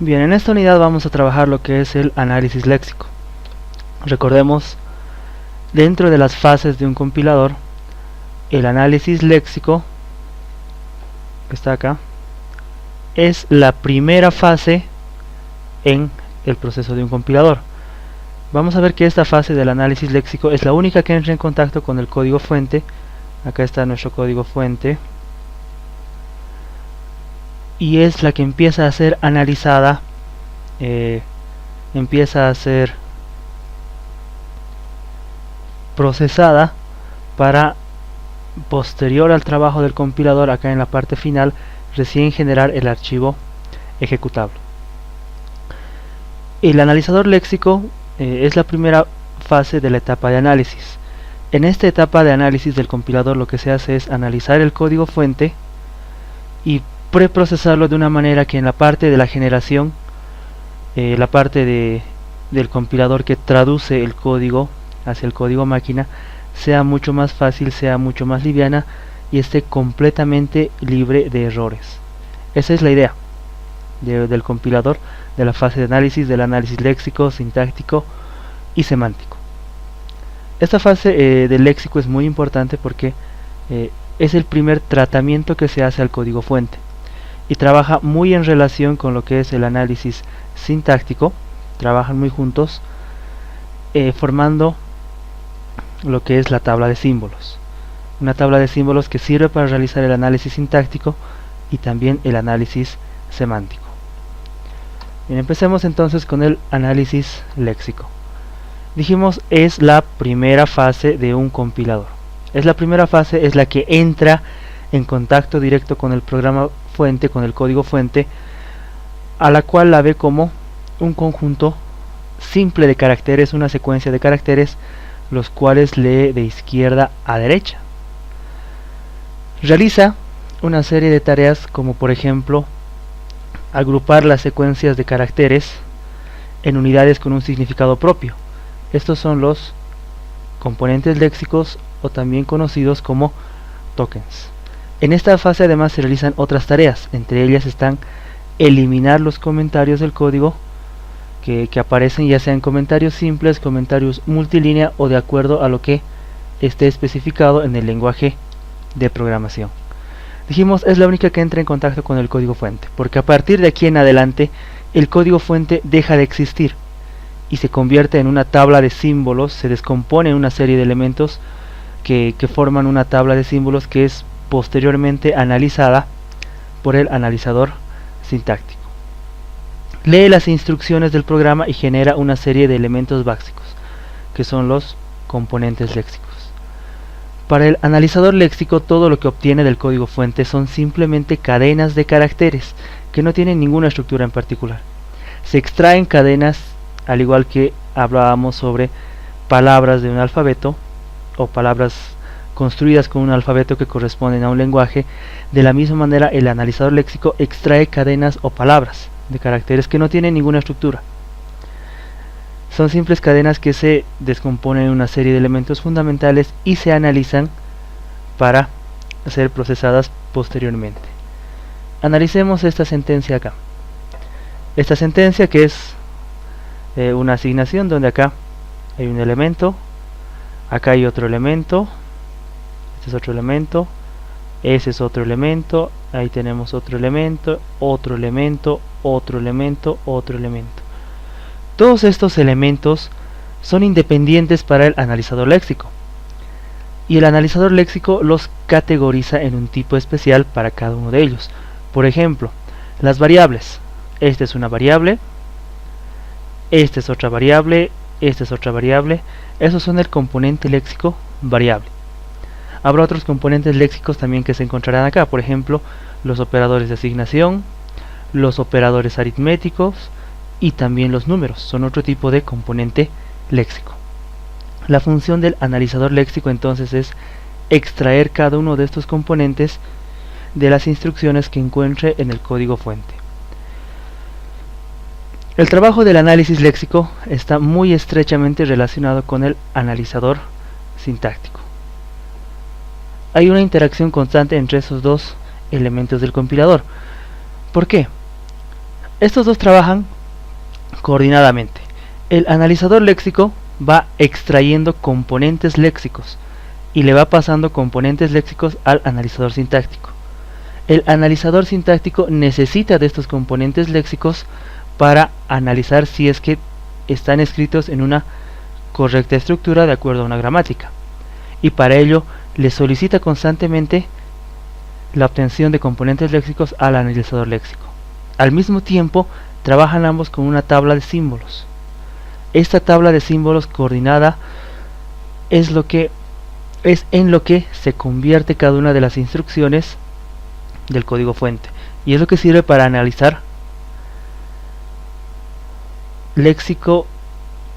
Bien, en esta unidad vamos a trabajar lo que es el análisis léxico. Recordemos, dentro de las fases de un compilador, el análisis léxico, que está acá, es la primera fase en el proceso de un compilador. Vamos a ver que esta fase del análisis léxico es la única que entra en contacto con el código fuente. Acá está nuestro código fuente. Y es la que empieza a ser analizada, empieza a ser procesada para, posterior al trabajo del compilador, acá en la parte final, recién generar el archivo ejecutable. El analizador léxico es la primera fase de la etapa de análisis. En esta etapa de análisis del compilador lo que se hace es analizar el código fuente y preprocesarlo de una manera que en la parte de la generación, la parte del compilador que traduce el código hacia el código máquina, sea mucho más fácil, sea mucho más liviana y esté completamente libre de errores. Esa es la idea del compilador, de la fase de análisis, del análisis léxico, sintáctico y semántico. Esta fase del léxico es muy importante porque es el primer tratamiento que se hace al código fuente y trabaja muy en relación con lo que es el análisis sintáctico. Trabajan muy juntos, formando lo que es la tabla de símbolos, una tabla de símbolos que sirve para realizar el análisis sintáctico y también el análisis semántico. Bien, empecemos entonces con el análisis léxico. Dijimos, es la primera fase de un compilador. Es la primera fase, es la que entra en contacto directo con el programa fuente, con el código fuente, a la cual la ve como un conjunto simple de caracteres, una secuencia de caracteres, los cuales lee de izquierda a derecha. Realiza una serie de tareas como por ejemplo agrupar las secuencias de caracteres en unidades con un significado propio. Estos son los componentes léxicos o también conocidos como tokens. En esta fase además se realizan otras tareas, entre ellas están eliminar los comentarios del código que aparecen, ya sean comentarios simples, comentarios multilínea o de acuerdo a lo que esté especificado en el lenguaje de programación. Dijimos, es la única que entra en contacto con el código fuente, porque a partir de aquí en adelante el código fuente deja de existir y se convierte en una tabla de símbolos, se descompone en una serie de elementos que forman una tabla de símbolos que es posteriormente analizada por el analizador sintáctico. Lee las instrucciones del programa y genera una serie de elementos básicos, que son los componentes léxicos. Para el analizador léxico, todo lo que obtiene del código fuente son simplemente cadenas de caracteres, que no tienen ninguna estructura en particular. Se extraen cadenas, al igual que hablábamos sobre palabras de un alfabeto, o palabras construidas con un alfabeto que corresponden a un lenguaje. De la misma manera, el analizador léxico extrae cadenas o palabras de caracteres que no tienen ninguna estructura. Son simples cadenas que se descomponen en una serie de elementos fundamentales y se analizan para ser procesadas posteriormente. Analicemos esta sentencia acá. Esta sentencia, que es una asignación donde acá hay un elemento, acá hay otro elemento, este es otro elemento, ese es otro elemento, ahí tenemos otro elemento, otro elemento, otro elemento, otro elemento. Todos estos elementos son independientes para el analizador léxico, y el analizador léxico los categoriza en un tipo especial para cada uno de ellos. Por ejemplo, las variables. Esta es una variable, esta es otra variable, esta es otra variable. Esos son el componente léxico variable. Habrá otros componentes léxicos también que se encontrarán acá, por ejemplo, los operadores de asignación, los operadores aritméticos y también los números, son otro tipo de componente léxico. La función del analizador léxico entonces es extraer cada uno de estos componentes de las instrucciones que encuentre en el código fuente. El trabajo del análisis léxico está muy estrechamente relacionado con el analizador sintáctico. Hay una interacción constante entre esos dos elementos del compilador. ¿Por qué? Estos dos trabajan coordinadamente. El analizador léxico va extrayendo componentes léxicos y le va pasando componentes léxicos al analizador sintáctico. El analizador sintáctico necesita de estos componentes léxicos para analizar si es que están escritos en una correcta estructura de acuerdo a una gramática, y para ello le solicita constantemente la obtención de componentes léxicos al analizador léxico. Al mismo tiempo, trabajan ambos con una tabla de símbolos. Esta tabla de símbolos coordinada es en lo que se convierte cada una de las instrucciones del código fuente, y es lo que sirve para analizar léxico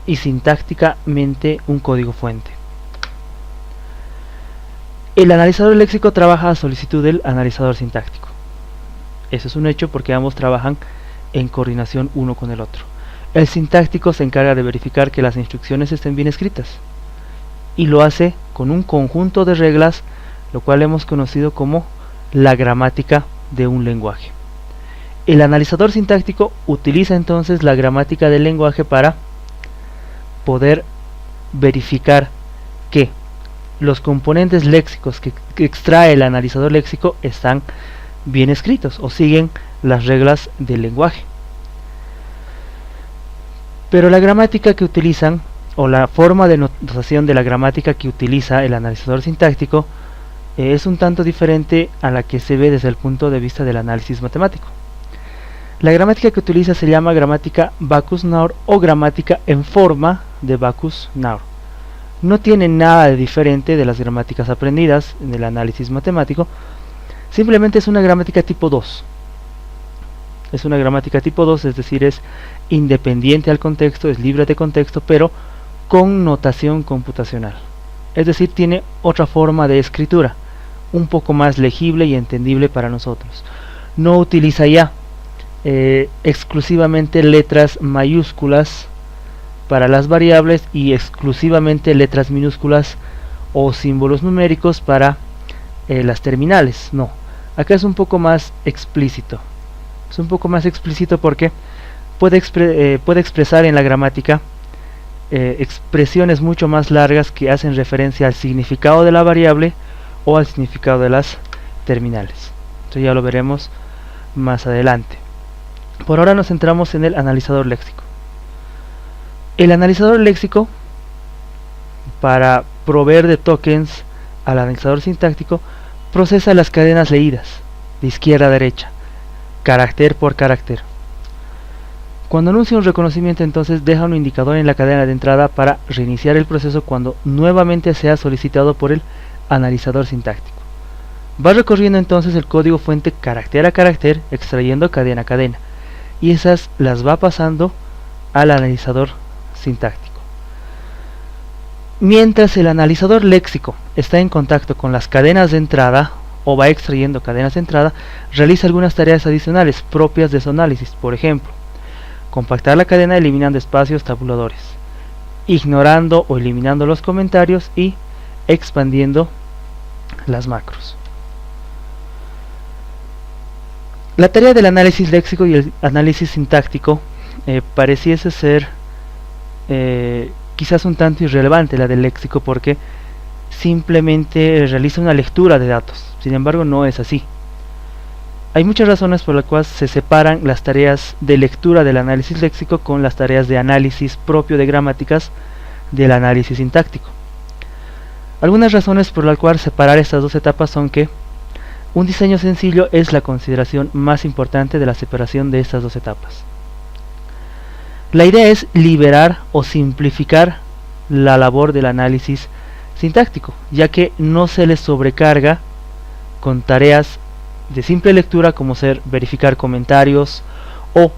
y sintácticamente un código fuente. El analizador léxico trabaja a solicitud del analizador sintáctico. Eso es un hecho porque ambos trabajan en coordinación uno con el otro. El sintáctico se encarga de verificar que las instrucciones estén bien escritas, y lo hace con un conjunto de reglas, lo cual hemos conocido como la gramática de un lenguaje. El analizador sintáctico utiliza entonces la gramática del lenguaje para poder verificar que los componentes léxicos que extrae el analizador léxico están bien escritos o siguen las reglas del lenguaje. Pero la gramática que utilizan, o la forma de notación de la gramática que utiliza el analizador sintáctico, es un tanto diferente a la que se ve desde el punto de vista del análisis matemático. La gramática que utiliza se llama gramática Backus-Naur o gramática en forma de Backus-Naur. No tiene nada de diferente de las gramáticas aprendidas en el análisis matemático, simplemente es una gramática tipo 2. Es una gramática tipo 2, es decir, es independiente al contexto, es libre de contexto, pero con notación computacional. Es decir, tiene otra forma de escritura, un poco más legible y entendible para nosotros. No utiliza ya exclusivamente letras mayúsculas para las variables y exclusivamente letras minúsculas o símbolos numéricos para las terminales. No, acá es un poco más explícito. Es un poco más explícito porque puede expresar en la gramática expresiones mucho más largas que hacen referencia al significado de la variable o al significado de las terminales. Esto ya lo veremos más adelante. Por ahora nos centramos en el analizador léxico. El analizador léxico, para proveer de tokens al analizador sintáctico, procesa las cadenas leídas de izquierda a derecha, carácter por carácter. Cuando anuncia un reconocimiento, entonces deja un indicador en la cadena de entrada para reiniciar el proceso cuando nuevamente sea solicitado por el analizador sintáctico. Va recorriendo entonces el código fuente carácter a carácter, extrayendo cadena a cadena, y esas las va pasando al analizador sintáctico. Mientras el analizador léxico está en contacto con las cadenas de entrada o va extrayendo cadenas de entrada, realiza algunas tareas adicionales propias de su análisis. Por ejemplo, compactar la cadena eliminando espacios tabuladores, ignorando o eliminando los comentarios y expandiendo las macros. La tarea del análisis léxico y el análisis sintáctico pareciese ser quizás un tanto irrelevante la del léxico, porque simplemente realiza una lectura de datos. Sin embargo, no es así. Hay muchas razones por las cuales se separan las tareas de lectura del análisis léxico con las tareas de análisis propio de gramáticas del análisis sintáctico. Algunas razones por las cuales separar estas dos etapas son que un diseño sencillo es la consideración más importante de la separación de estas dos etapas. La idea es liberar o simplificar la labor del análisis sintáctico, ya que no se les sobrecarga con tareas de simple lectura como ser verificar comentarios o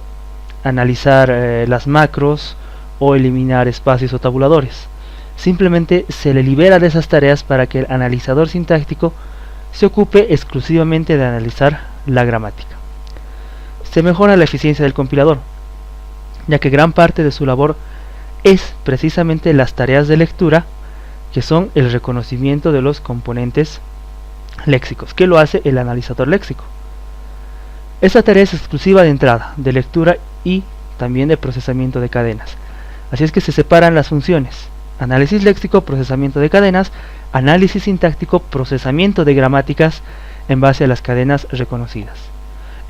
analizar las macros o eliminar espacios o tabuladores. Simplemente se le libera de esas tareas para que el analizador sintáctico se ocupe exclusivamente de analizar la gramática. Se mejora la eficiencia del compilador, ya que gran parte de su labor es precisamente las tareas de lectura, que son el reconocimiento de los componentes léxicos, que lo hace el analizador léxico. Esta tarea es exclusiva de entrada, de lectura y también de procesamiento de cadenas. Así es que se separan las funciones: análisis léxico, procesamiento de cadenas; análisis sintáctico, procesamiento de gramáticas en base a las cadenas reconocidas.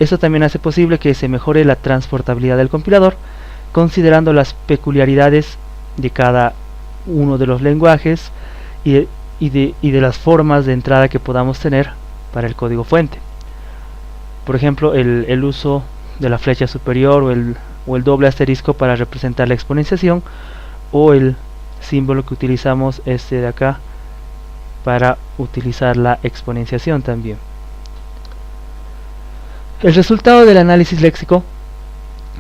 Esto también hace posible que se mejore la transportabilidad del compilador, considerando las peculiaridades de cada uno de los lenguajes y de las formas de entrada que podamos tener para el código fuente. Por ejemplo, el uso de la flecha superior o el doble asterisco para representar la exponenciación, o el símbolo que utilizamos este de acá para utilizar la exponenciación también. El resultado del análisis léxico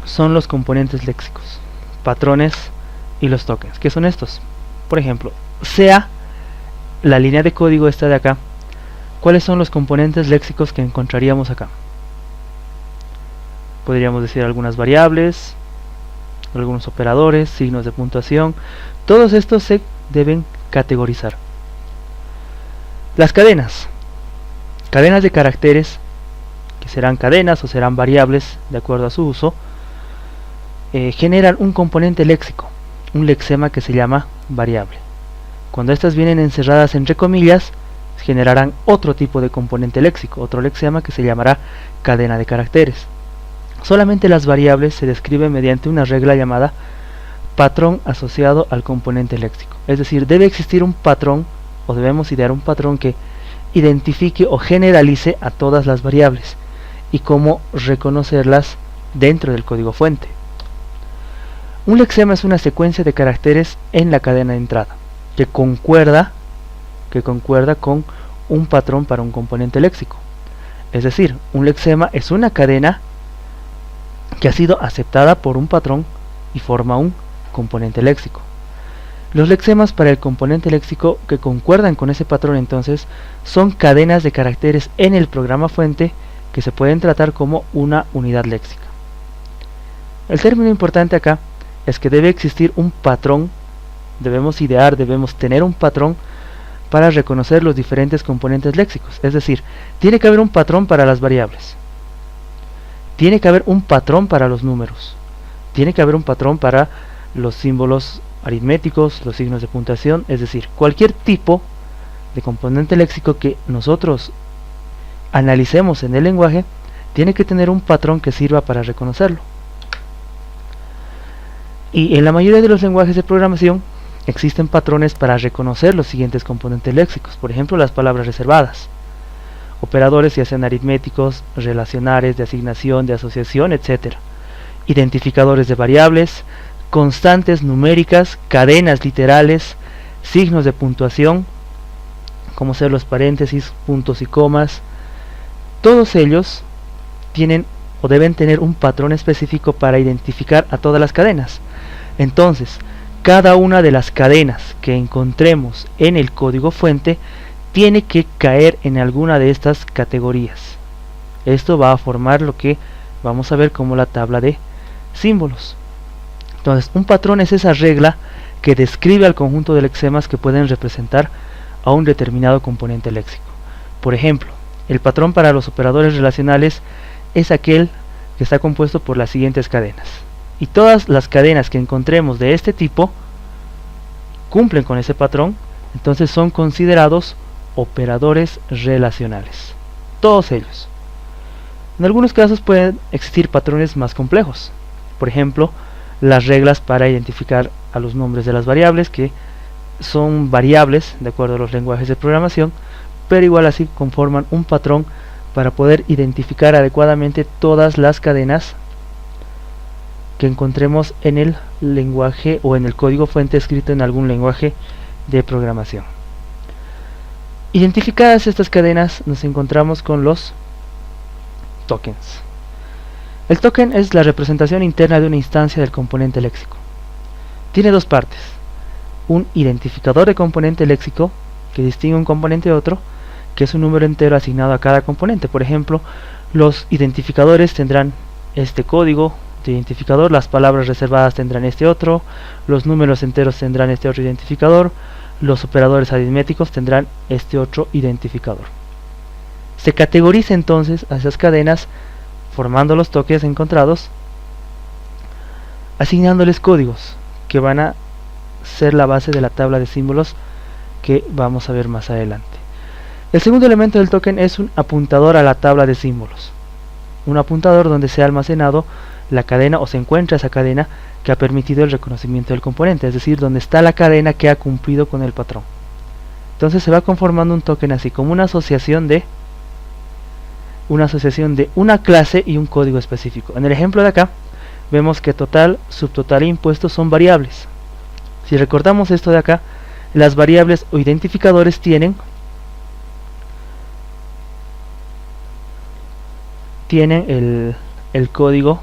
son los componentes léxicos, patrones y los tokens. ¿Qué son estos? Por ejemplo, sea la línea de código esta de acá, ¿cuáles son los componentes léxicos que encontraríamos acá? Podríamos decir algunas variables, algunos operadores, signos de puntuación. Todos estos se deben categorizar. Las cadenas de caracteres, que serán cadenas o serán variables de acuerdo a su uso, generan un componente léxico, un lexema que se llama variable. Cuando estas vienen encerradas entre comillas, generarán otro tipo de componente léxico, otro lexema que se llamará cadena de caracteres. Solamente las variables se describen mediante una regla llamada patrón asociado al componente léxico. Es decir, debe existir un patrón, o debemos idear un patrón que identifique o generalice a todas las variables y cómo reconocerlas dentro del código fuente. Un lexema es una secuencia de caracteres en la cadena de entrada que concuerda con un patrón para un componente léxico. Es decir, un lexema es una cadena que ha sido aceptada por un patrón y forma un componente léxico. Los lexemas para el componente léxico que concuerdan con ese patrón entonces son cadenas de caracteres en el programa fuente que se pueden tratar como una unidad léxica. El término importante acá es que debe existir un patrón, debemos tener un patrón para reconocer los diferentes componentes léxicos. Es decir, tiene que haber un patrón para las variables, tiene que haber un patrón para los números, tiene que haber un patrón para los símbolos aritméticos, los signos de puntuación. Es decir, cualquier tipo de componente léxico que nosotros analicemos en el lenguaje tiene que tener un patrón que sirva para reconocerlo. Y en la mayoría de los lenguajes de programación existen patrones para reconocer los siguientes componentes léxicos. Por ejemplo, las palabras reservadas, operadores ya sean aritméticos, relacionales, de asignación, de asociación, etc. Identificadores de variables, constantes numéricas, cadenas literales, signos de puntuación, como ser los paréntesis, puntos y comas. Todos ellos tienen o deben tener un patrón específico para identificar a todas las cadenas. Entonces, cada una de las cadenas que encontremos en el código fuente tiene que caer en alguna de estas categorías. Esto va a formar lo que vamos a ver como la tabla de símbolos. Entonces, un patrón es esa regla que describe al conjunto de lexemas que pueden representar a un determinado componente léxico. Por ejemplo, el patrón para los operadores relacionales es aquel que está compuesto por las siguientes cadenas. Y todas las cadenas que encontremos de este tipo cumplen con ese patrón, entonces son considerados operadores relacionales. Todos ellos. En algunos casos pueden existir patrones más complejos. Por ejemplo, las reglas para identificar a los nombres de las variables, que son variables de acuerdo a los lenguajes de programación, pero igual así conforman un patrón para poder identificar adecuadamente todas las cadenas que encontremos en el lenguaje o en el código fuente escrito en algún lenguaje de programación. Identificadas estas cadenas, nos encontramos con los tokens. El token es la representación interna de una instancia del componente léxico. Tiene dos partes: un identificador de componente léxico que distingue un componente de otro, que es un número entero asignado a cada componente. Por ejemplo, los identificadores tendrán este código de identificador, las palabras reservadas tendrán este otro, los números enteros tendrán este otro identificador, los operadores aritméticos tendrán este otro identificador. Se categoriza entonces a esas cadenas formando los tokens encontrados, asignándoles códigos que van a ser la base de la tabla de símbolos que vamos a ver más adelante. El segundo elemento del token es un apuntador a la tabla de símbolos, un apuntador donde se ha almacenado la cadena o se encuentra esa cadena que ha permitido el reconocimiento del componente, es decir, donde está la cadena que ha cumplido con el patrón. Entonces se va conformando un token así, como una asociación de una clase y un código específico. En el ejemplo de acá vemos que total, subtotal e impuesto son variables. Si recordamos esto de acá, las variables o identificadores tienen el código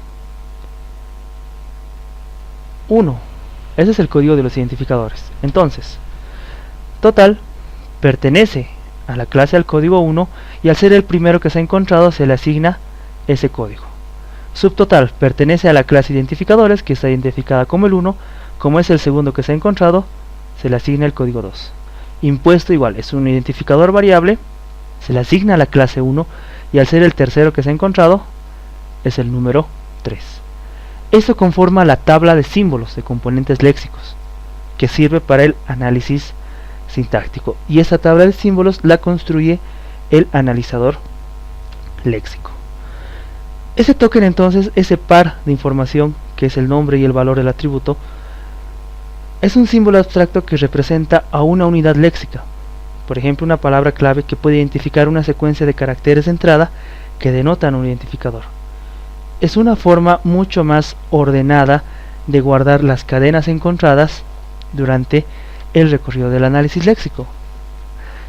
1. Ese es el código de los identificadores. Entonces, total pertenece a la clase al código 1 y al ser el primero que se ha encontrado se le asigna ese código. Subtotal pertenece a la clase identificadores, que está identificada como el 1, como es el segundo que se ha encontrado, se le asigna el código 2. Impuesto igual, es un identificador variable, se le asigna a la clase 1 y al ser el tercero que se ha encontrado es el número 3. Esto conforma la tabla de símbolos de componentes léxicos, que sirve para el análisis sintáctico, y esa tabla de símbolos la construye el analizador léxico. Ese token, entonces, ese par de información que es el nombre y el valor del atributo, es un símbolo abstracto que representa a una unidad léxica, por ejemplo una palabra clave que puede identificar una secuencia de caracteres de entrada que denotan un identificador. Es una forma mucho más ordenada de guardar las cadenas encontradas durante el recorrido del análisis léxico.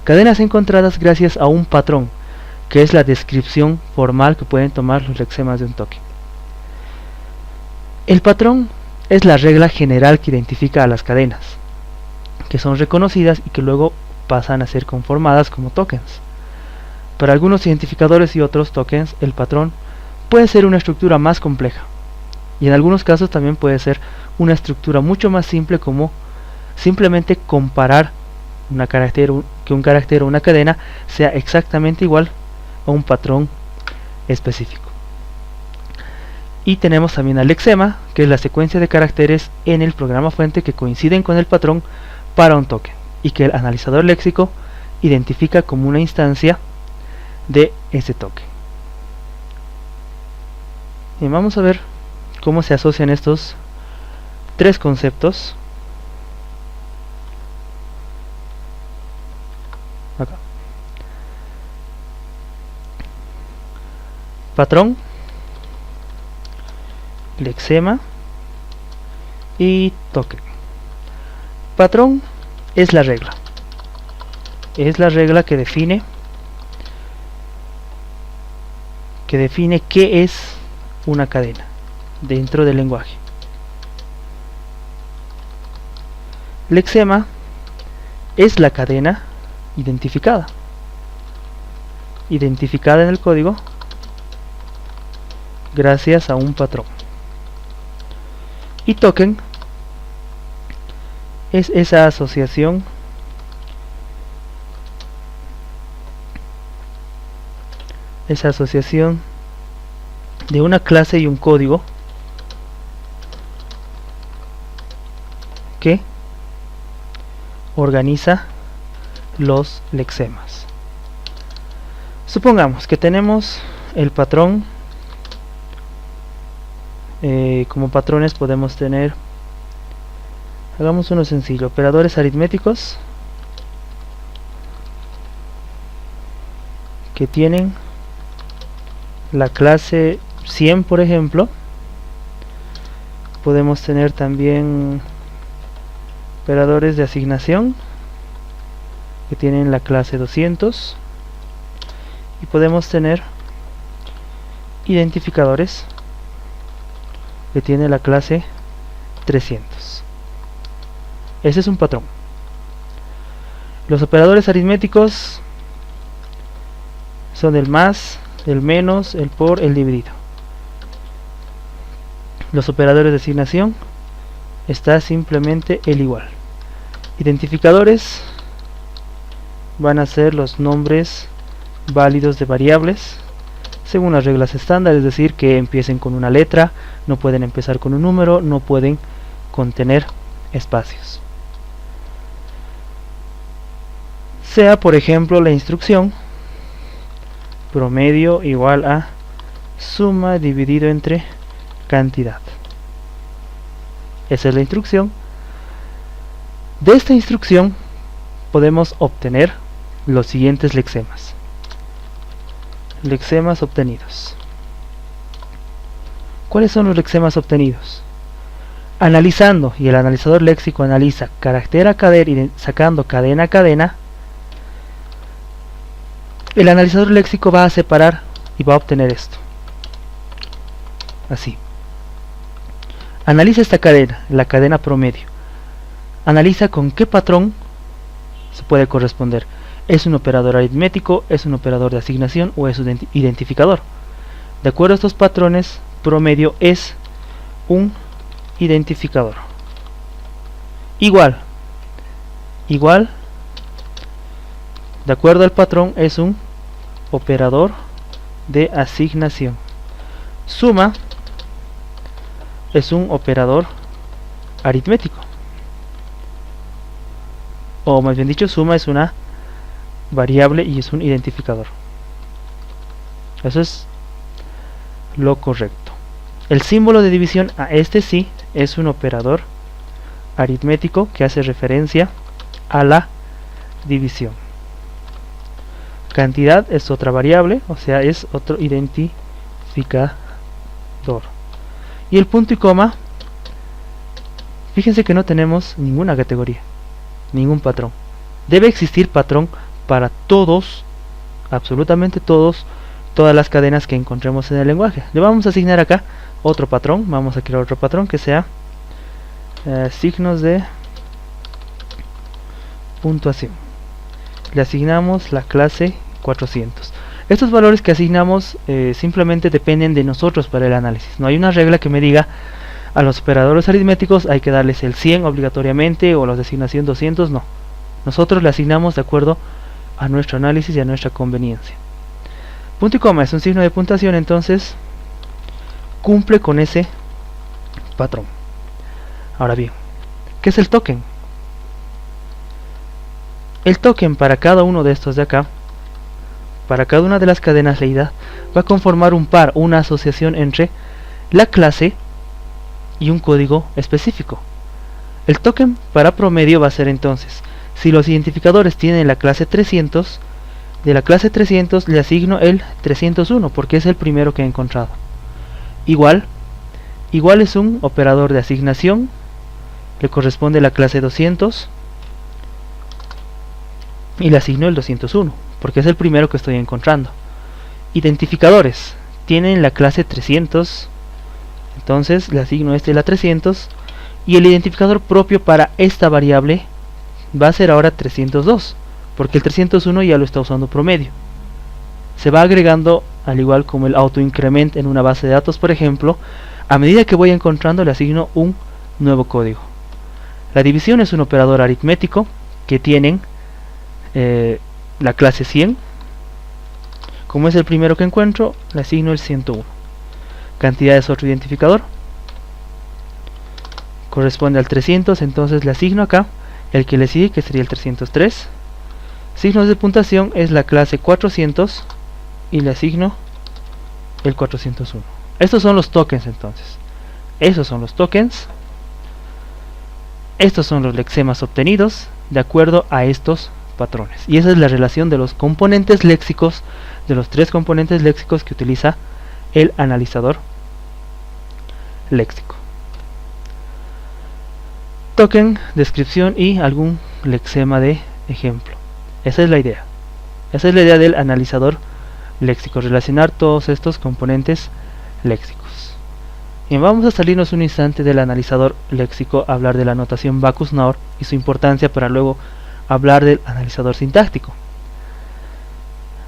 Cadenas encontradas gracias a un patrón, que es la descripción formal que pueden tomar los lexemas de un token. El patrón es la regla general que identifica a las cadenas, que son reconocidas y que luego pasan a ser conformadas como tokens. Para algunos identificadores y otros tokens, el patrón puede ser una estructura más compleja, y en algunos casos también puede ser una estructura mucho más simple, como simplemente comparar que un carácter o una cadena sea exactamente igual a un patrón específico. Y tenemos también al lexema, que es la secuencia de caracteres en el programa fuente que coinciden con el patrón para un token, y que el analizador léxico identifica como una instancia de ese token. Y vamos a ver cómo se asocian estos tres conceptos. Acá. Patrón, lexema y token. Patrón es la regla. Es la regla que define qué es una cadena dentro del lenguaje. Lexema es la cadena identificada en el código gracias a un patrón. Y token es esa asociación de una clase y un código que organiza los lexemas. Supongamos que tenemos el patrón. Como patrones podemos tener, hagamos uno sencillo, operadores aritméticos que tienen la clase 100, por ejemplo. Podemos tener también operadores de asignación que tienen la clase 200, y podemos tener identificadores que tiene la clase 300. Ese es un patrón. Los operadores aritméticos son el más, el menos, el por, el dividido. Los operadores de asignación está simplemente el igual. Identificadores van a ser los nombres válidos de variables, según las reglas estándar, es decir, que empiecen con una letra, no pueden empezar con un número, no pueden contener espacios. Sea, por ejemplo, la instrucción promedio igual a suma dividido entre cantidad. Esa es la instrucción. De esta instrucción podemos obtener los siguientes lexemas. Lexemas obtenidos. ¿Cuáles son los lexemas obtenidos? Analizando, y el analizador léxico analiza carácter a carácter, sacando cadena a cadena, el analizador léxico va a separar y va a obtener esto. Así. Analiza esta cadena, la cadena promedio. Analiza con qué patrón se puede corresponder. ¿Es un operador aritmético, es un operador de asignación o es un identificador? De acuerdo a estos patrones, promedio es un identificador. Igual, de acuerdo al patrón, es un operador de asignación. Suma es un operador aritmético, o más bien dicho, suma es una variable y es un identificador. Eso es lo correcto. El símbolo de división a este sí es un operador aritmético que hace referencia a la división. Cantidad es otra variable, o sea, es otro identificador. Y el punto y coma, fíjense que no tenemos ninguna categoría, ningún patrón. Debe existir patrón para todos, absolutamente todos, todas las cadenas que encontremos en el lenguaje. Le vamos a asignar acá otro patrón, vamos a crear otro patrón que sea signos de puntuación. Le asignamos la clase 400. Estos valores que asignamos simplemente dependen de nosotros para el análisis. No hay una regla que me diga a los operadores aritméticos hay que darles el 100 obligatoriamente o los de asignación 200, no. Nosotros le asignamos de acuerdo a nuestro análisis y a nuestra conveniencia. Punto y coma es un signo de puntuación, entonces cumple con ese patrón. Ahora bien, ¿qué es el token? El token para cada uno de estos de acá, para cada una de las cadenas leídas, va a conformar un par, una asociación entre la clase y un código específico. El token para promedio va a ser entonces, si los identificadores tienen la clase 300, de la clase 300 le asigno el 301 porque es el primero que he encontrado. Igual es un operador de asignación, le corresponde la clase 200 y le asigno el 201 porque es el primero que estoy encontrando. Identificadores tienen la clase 300, entonces le asigno este la 300 y el identificador propio para esta variable va a ser ahora 302 porque el 301 ya lo está usando promedio. Se va agregando, al igual como el autoincrement en una base de datos, por ejemplo, a medida que voy encontrando le asigno un nuevo código. La división es un operador aritmético que tienen la clase 100. Como es el primero que encuentro, le asigno el 101. Cantidad es otro identificador, corresponde al 300, entonces le asigno acá el que le sigue, que sería el 303. Signos de puntuación es la clase 400 y le asigno el 401. Estos son los tokens entonces. Esos son los tokens. Estos son los lexemas obtenidos de acuerdo a estos patrones. Y esa es la relación de los componentes léxicos, de los tres componentes léxicos que utiliza el analizador léxico. Token, descripción y algún lexema de ejemplo. Esa es la idea. Esa es la idea del analizador léxico, relacionar todos estos componentes léxicos. Y vamos a salirnos un instante del analizador léxico, a hablar de la notación Backus-Naur y su importancia para luego hablar del analizador sintáctico.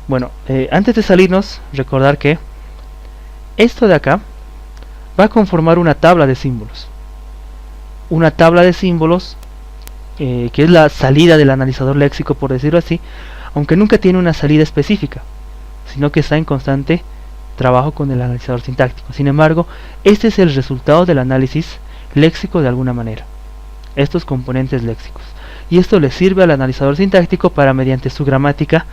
Bueno, antes de salirnos, recordar que esto de acá va a conformar una tabla de símbolos. Una tabla de símbolos que es la salida del analizador léxico, por decirlo así, aunque nunca tiene una salida específica, sino que está en constante trabajo con el analizador sintáctico. Sin embargo, este es el resultado del análisis léxico de alguna manera, estos componentes léxicos. Y esto le sirve al analizador sintáctico para, mediante su gramática,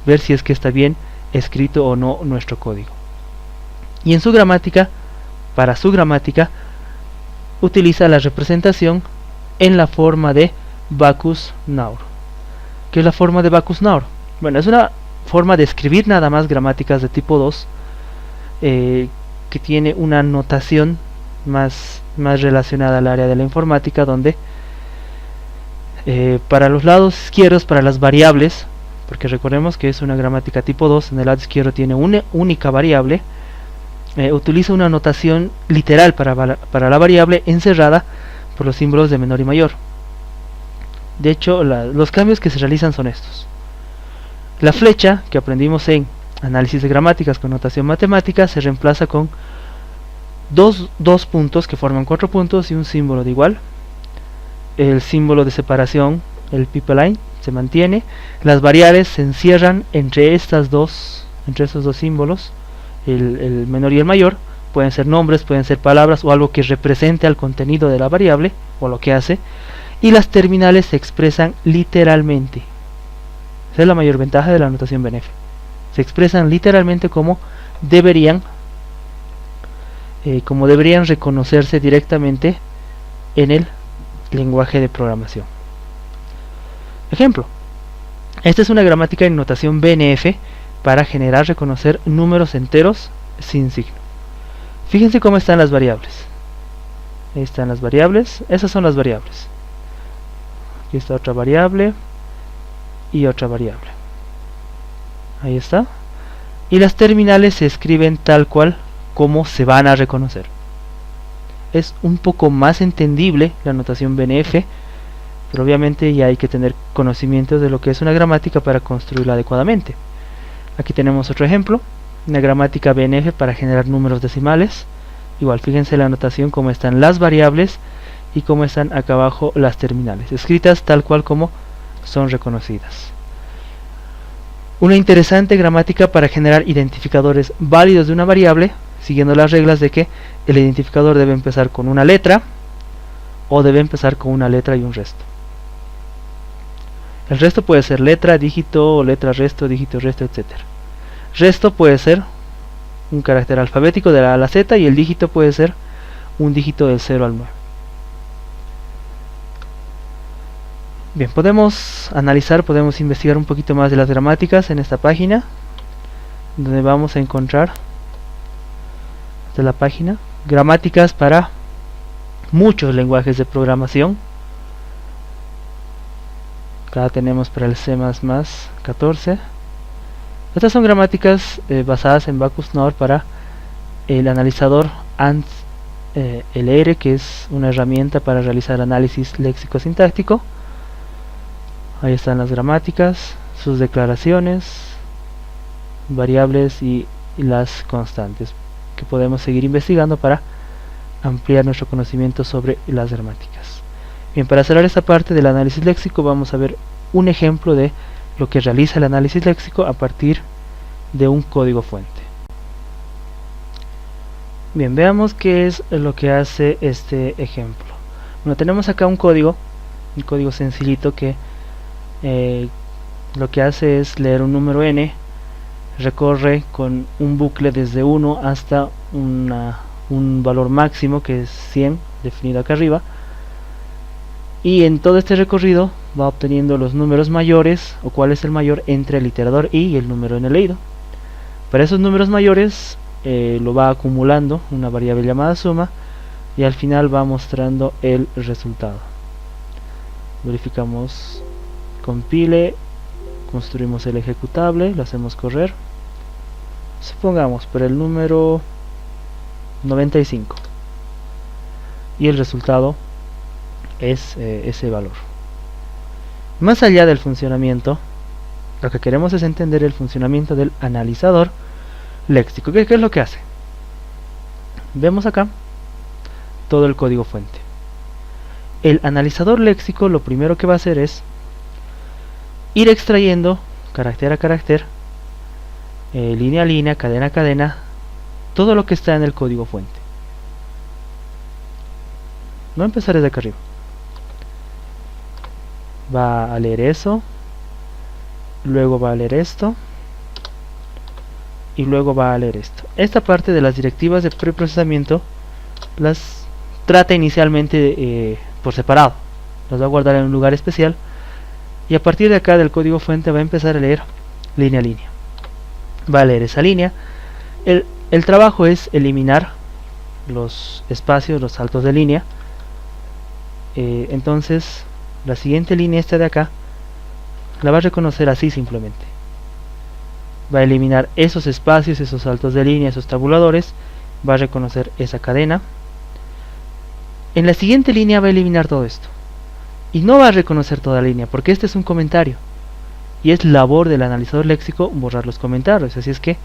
ver si es que está bien escrito o no nuestro código. Y en su gramática, para su gramática, utiliza la representación en la forma de Backus-Naur. ¿Qué es la forma de Backus-Naur? Bueno, es una forma de escribir nada más gramáticas de tipo 2 que tiene una notación más relacionada al área de la informática, donde para los lados izquierdos, para las variables, porque recordemos que es una gramática tipo 2, en el lado izquierdo tiene una única variable, utiliza una notación literal para la variable encerrada por los símbolos de menor y mayor. De hecho, los cambios que se realizan son estos. La flecha, que aprendimos en análisis de gramáticas con notación matemática, se reemplaza con dos puntos que forman 4 puntos y un símbolo de igual. El símbolo de separación, el pipeline, se mantiene. Las variables se encierran entre estos dos símbolos, el menor y el mayor. Pueden ser nombres, pueden ser palabras o algo que represente al contenido de la variable o lo que hace. Y las terminales se expresan literalmente. Esa es la mayor ventaja de la notación BNF. Se expresan literalmente como deberían reconocerse directamente en el lenguaje de programación. Ejemplo: esta es una gramática en notación BNF para reconocer números enteros sin signo. Fíjense cómo están las variables. Ahí están las variables. Esas son las variables. Aquí está otra variable y otra variable. Ahí está. Y las terminales se escriben tal cual como se van a reconocer. Es un poco más entendible la notación BNF, pero obviamente ya hay que tener conocimientos de lo que es una gramática para construirla adecuadamente. Aquí tenemos otro ejemplo, una gramática BNF para generar números decimales. Igual, fíjense la notación, cómo están las variables y cómo están acá abajo las terminales, escritas tal cual como son reconocidas. Una interesante gramática para generar identificadores válidos de una variable, siguiendo las reglas de que el identificador debe empezar con una letra o debe empezar con una letra y un resto. El resto puede ser letra, dígito, letra, resto, dígito, resto, etc. Resto puede ser un carácter alfabético de la A a la Z, y el dígito puede ser un dígito del 0 al 9. Bien, podemos analizar, podemos investigar un poquito más de las gramáticas en esta página, donde vamos a encontrar de la página gramáticas para muchos lenguajes de programación. Acá tenemos para el C++ 14. Estas son gramáticas basadas en Backus-Naur para el analizador ANT-LR, que es una herramienta para realizar análisis léxico-sintáctico. Ahí están las gramáticas, sus declaraciones, variables y las constantes, que podemos seguir investigando para ampliar nuestro conocimiento sobre las gramáticas. Bien, para cerrar esta parte del análisis léxico, vamos a ver un ejemplo de lo que realiza el análisis léxico a partir de un código fuente. Bien, veamos qué es lo que hace este ejemplo. Bueno, tenemos acá un código sencillito que lo que hace es leer un número n, recorre con un bucle desde 1 hasta un valor máximo que es 100, definido acá arriba, y en todo este recorrido va obteniendo los números mayores, o cuál es el mayor entre el iterador y el número n leído. Para esos números mayores lo va acumulando una variable llamada suma, y al final va mostrando el resultado. Verificamos, compile, construimos el ejecutable, lo hacemos correr. Supongamos por el número 95, y el resultado es ese valor. Más allá del funcionamiento, lo que queremos es entender el funcionamiento del analizador léxico. ¿Qué es lo que hace? Vemos acá todo el código fuente. El analizador léxico lo primero que va a hacer es ir extrayendo carácter a carácter, línea a línea, cadena a cadena, todo lo que está en el código fuente. No empezar desde acá arriba. Va a leer eso, luego va a leer esto, y luego va a leer esto. Esta parte de las directivas de preprocesamiento las trata inicialmente por separado, las va a guardar en un lugar especial, y a partir de acá del código fuente va a empezar a leer línea a línea. Va a leer esa línea. El trabajo es eliminar los espacios, los saltos de línea. Entonces la siguiente línea, esta de acá, la va a reconocer así simplemente. Va a eliminar esos espacios, esos saltos de línea, esos tabuladores. Va a reconocer esa cadena. En la siguiente línea va a eliminar todo esto. Y no va a reconocer toda la línea, porque este es un comentario. Y es labor del analizador léxico borrar los comentarios. Así es que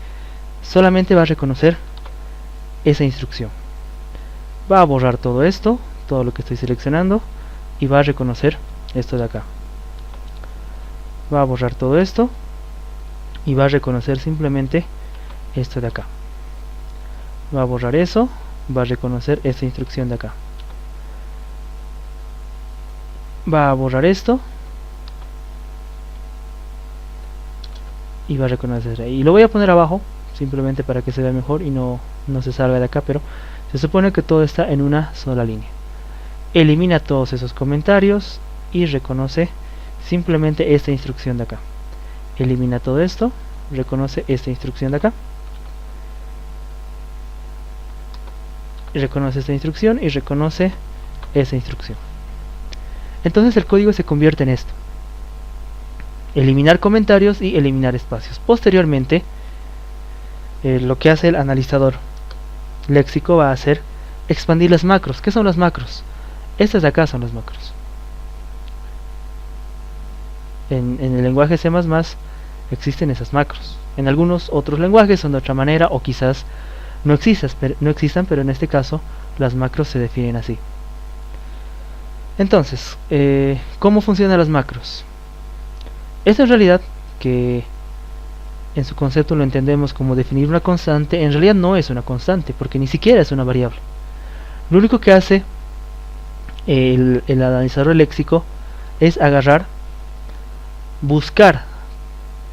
solamente va a reconocer esa instrucción. Va a borrar todo esto, todo lo que estoy seleccionando, y va a reconocer esto de acá. Va a borrar todo esto y va a reconocer simplemente esto de acá. Va a borrar eso, va a reconocer esta instrucción de acá. Va a borrar esto y va a reconocer ahí. Y lo voy a poner abajo simplemente para que se vea mejor y no se salga de acá, pero se supone que todo está en una sola línea. Elimina todos esos comentarios y reconoce simplemente esta instrucción de acá. Elimina todo esto, reconoce esta instrucción de acá, y reconoce esta instrucción y reconoce esa instrucción. Entonces el código se convierte en esto: eliminar comentarios y eliminar espacios. Posteriormente, lo que hace el analizador léxico va a hacer expandir las macros. ¿Qué son las macros? Estas de acá son las macros. En el lenguaje C++ existen esas macros. En algunos otros lenguajes son de otra manera, o quizás no existan, pero en este caso las macros se definen así. Entonces, ¿cómo funcionan las macros? Esta en realidad, que en su concepto lo entendemos como definir una constante, en realidad no es una constante, porque ni siquiera es una variable. Lo único que hace el analizador léxico es agarrar, buscar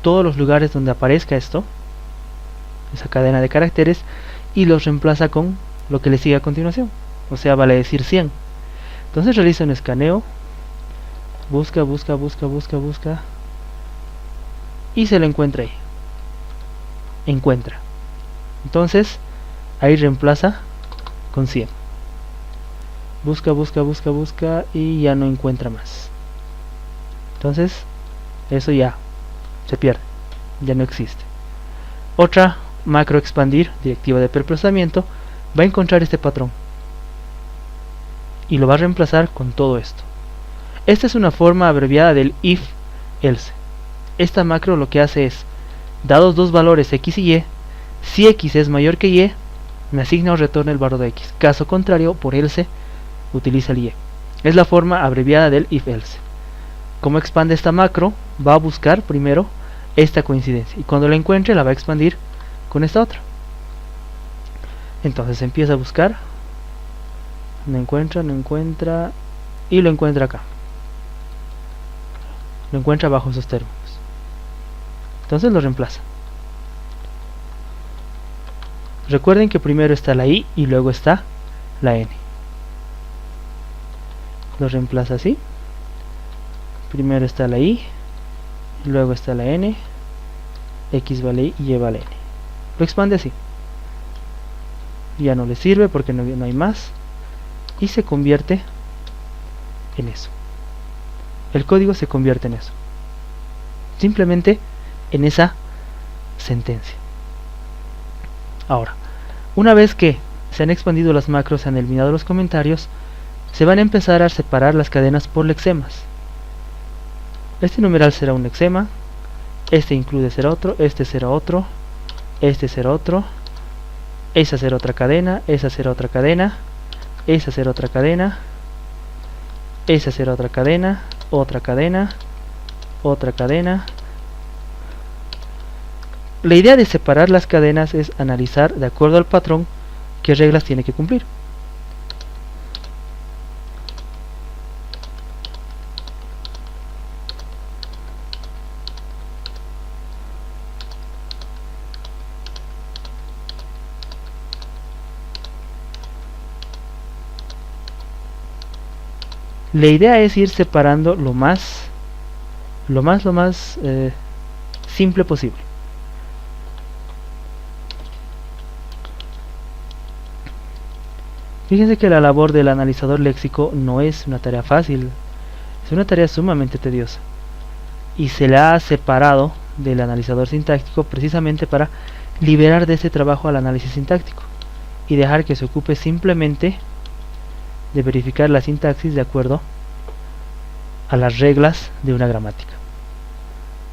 todos los lugares donde aparezca esto, esa cadena de caracteres, y los reemplaza con lo que le sigue a continuación. O sea, vale decir 100. Entonces realiza un escaneo, busca, y se lo encuentra ahí. Encuentra. Entonces ahí reemplaza con 100. Busca y ya no encuentra más. Entonces eso ya se pierde, ya no existe. Otra macro expandir, directiva de preprocesamiento, va a encontrar este patrón y lo va a reemplazar con todo esto. Esta es una forma abreviada del if else. Esta macro lo que hace es, dados dos valores x y y, si x es mayor que y, me asigna o retorna el valor de x. Caso contrario, por else utiliza el y. Es la forma abreviada del if else. ¿Cómo expande esta macro? Va a buscar primero esta coincidencia, y cuando la encuentre la va a expandir con esta otra. Entonces empieza a buscar, no encuentra, y lo encuentra acá. Lo encuentra bajo esos términos. Entonces lo reemplaza. Recuerden que primero está la i y luego está la n. Lo reemplaza así. Primero está la i, luego está la n, x vale i y y vale n. Lo expande así. Ya no le sirve porque no hay más, y se convierte en eso. El código se convierte en eso, simplemente en esa sentencia. Ahora, una vez que se han expandido las macros, se han eliminado los comentarios, se van a empezar a separar las cadenas por lexemas. Este numeral será un lexema, este include será otro, este será otro, este será otro, esa será otra cadena, esa será otra cadena, esa será otra cadena, esa será otra cadena, otra cadena, otra cadena, La idea de separar las cadenas es analizar de acuerdo al patrón qué reglas tiene que cumplir. La idea es ir separando lo más simple posible. Fíjense que la labor del analizador léxico no es una tarea fácil, es una tarea sumamente tediosa y se la ha separado del analizador sintáctico precisamente para liberar de ese trabajo al análisis sintáctico y dejar que se ocupe simplemente de verificar la sintaxis de acuerdo a las reglas de una gramática.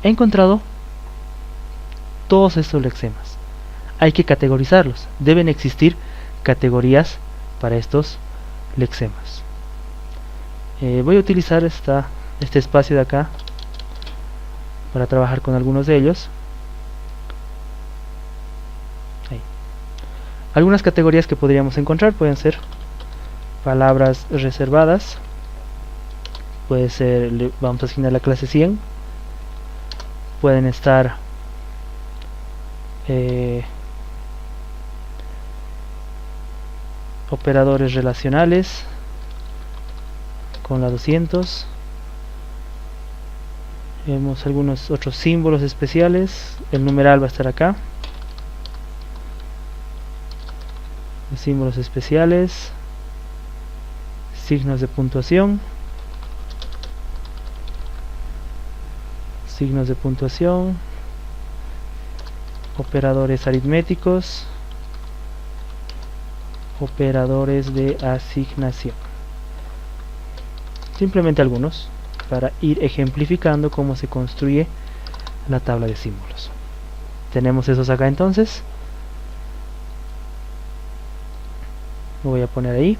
He encontrado todos estos lexemas. Hay que categorizarlos. Deben existir categorías para estos lexemas. Voy a utilizar este espacio de acá para trabajar con algunos de ellos. Ahí. Algunas categorías que podríamos encontrar pueden ser palabras reservadas, puede ser, vamos a asignar la clase 100, pueden estar operadores relacionales con la 200. Vemos algunos otros símbolos especiales. El numeral va a estar acá. Los símbolos especiales, signos de puntuación, operadores aritméticos, operadores de asignación. Simplemente algunos para ir ejemplificando cómo se construye la tabla de símbolos. Tenemos esos acá entonces. Lo voy a poner ahí.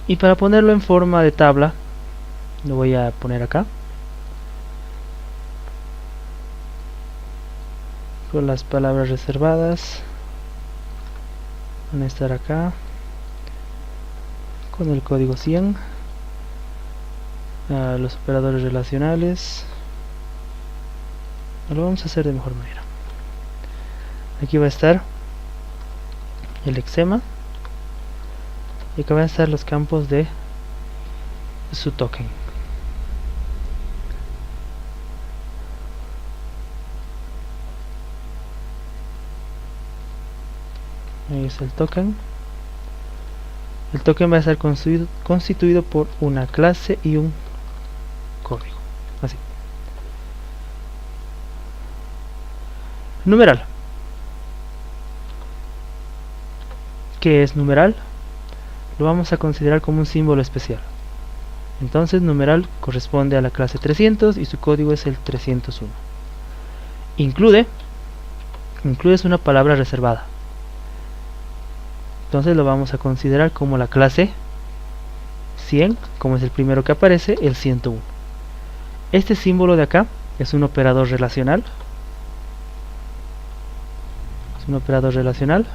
Y para ponerlo en forma de tabla, lo voy a poner acá. Con las palabras reservadas. Van a estar acá. Con el código 100. Los operadores relacionales. Lo vamos a hacer de mejor manera. Aquí va a estar el lexema. Y acá van a estar los campos de su token. Ahí es el token. El token va a estar constituido por una clase y un código. Así. Numeral. ¿Qué es numeral? Lo vamos a considerar como un símbolo especial. Entonces numeral corresponde a la clase 300 y su código es el 301. Include es una palabra reservada. Entonces lo vamos a considerar como la clase 100, como es el primero que aparece, el 101. Este símbolo de acá es un operador relacional. Es un operador relacional.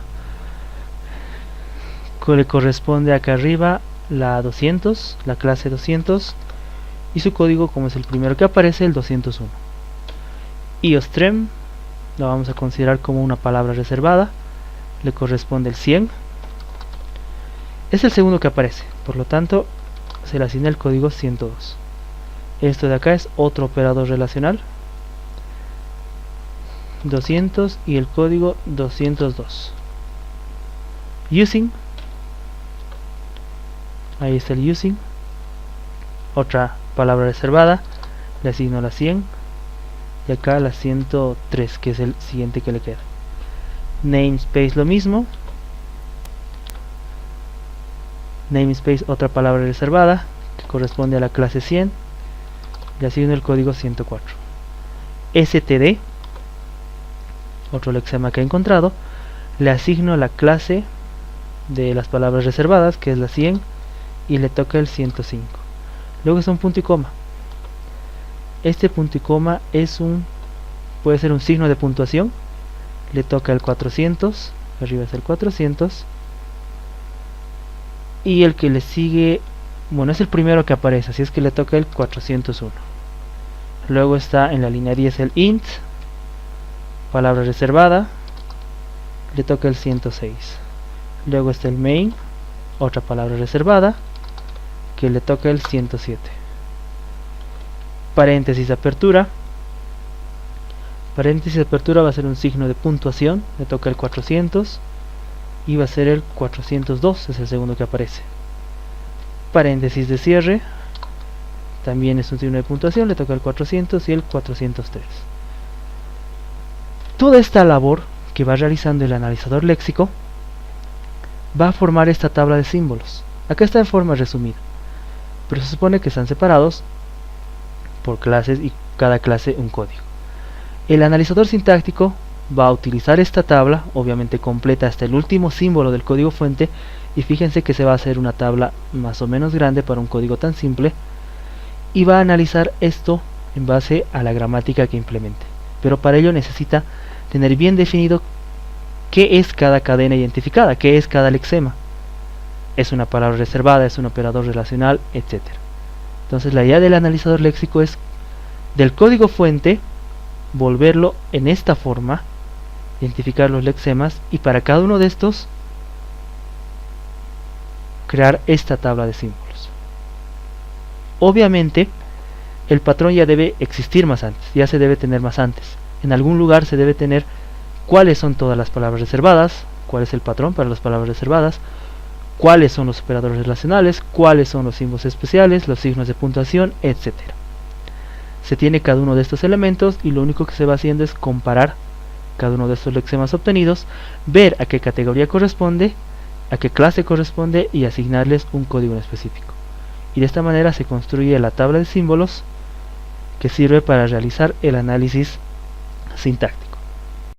Que le corresponde acá arriba la 200, la clase 200, y su código, como es el primero que aparece, el 201. IOSTREM lo vamos a considerar como una palabra reservada, le corresponde el 100. Es el segundo que aparece, por lo tanto se le asigna el código 102. Esto de acá es otro operador relacional, 200 y el código 202. Using, ahí está el using, otra palabra reservada, le asigno la 100 y acá la 103, que es el siguiente que le queda. Namespace lo mismo, namespace otra palabra reservada que corresponde a la clase 100, le asigno el código 104. std, otro lexema que he encontrado, le asigno la clase de las palabras reservadas, que es la 100, y le toca el 105. Luego es un punto y coma. Este punto y coma es un puede ser un signo de puntuación, le toca el 400, arriba es el 400, y el que le sigue, bueno, es el primero que aparece, así es que le toca el 401. Luego está en la línea 10 el int, palabra reservada, le toca el 106. Luego está el main, otra palabra reservada, que le toca el 107. Paréntesis apertura. Paréntesis apertura va a ser un signo de puntuación, le toca el 400 y va a ser el 402, es el segundo que aparece. Paréntesis de cierre, también es un signo de puntuación, le toca el 400 y el 403. Toda esta labor que va realizando el analizador léxico va a formar esta tabla de símbolos. Acá está en forma resumida, pero se supone que están separados por clases y cada clase un código. El analizador sintáctico va a utilizar esta tabla, obviamente completa hasta el último símbolo del código fuente, y fíjense que se va a hacer una tabla más o menos grande para un código tan simple, y va a analizar esto en base a la gramática que implemente. Pero para ello necesita tener bien definido qué es cada cadena identificada, qué es cada lexema. Es una palabra reservada, es un operador relacional, etc. Entonces la idea del analizador léxico es del código fuente volverlo en esta forma, identificar los lexemas, y para cada uno de estos crear esta tabla de símbolos. Obviamente el patrón ya debe existir más antes, ya se debe tener más antes. En algún lugar se debe tener cuáles son todas las palabras reservadas, cuál es el patrón para las palabras reservadas, cuáles son los operadores relacionales, cuáles son los símbolos especiales, los signos de puntuación, etc. Se tiene cada uno de estos elementos y lo único que se va haciendo es comparar cada uno de estos lexemas obtenidos, ver a qué categoría corresponde, a qué clase corresponde y asignarles un código en específico. Y de esta manera se construye la tabla de símbolos que sirve para realizar el análisis sintáctico.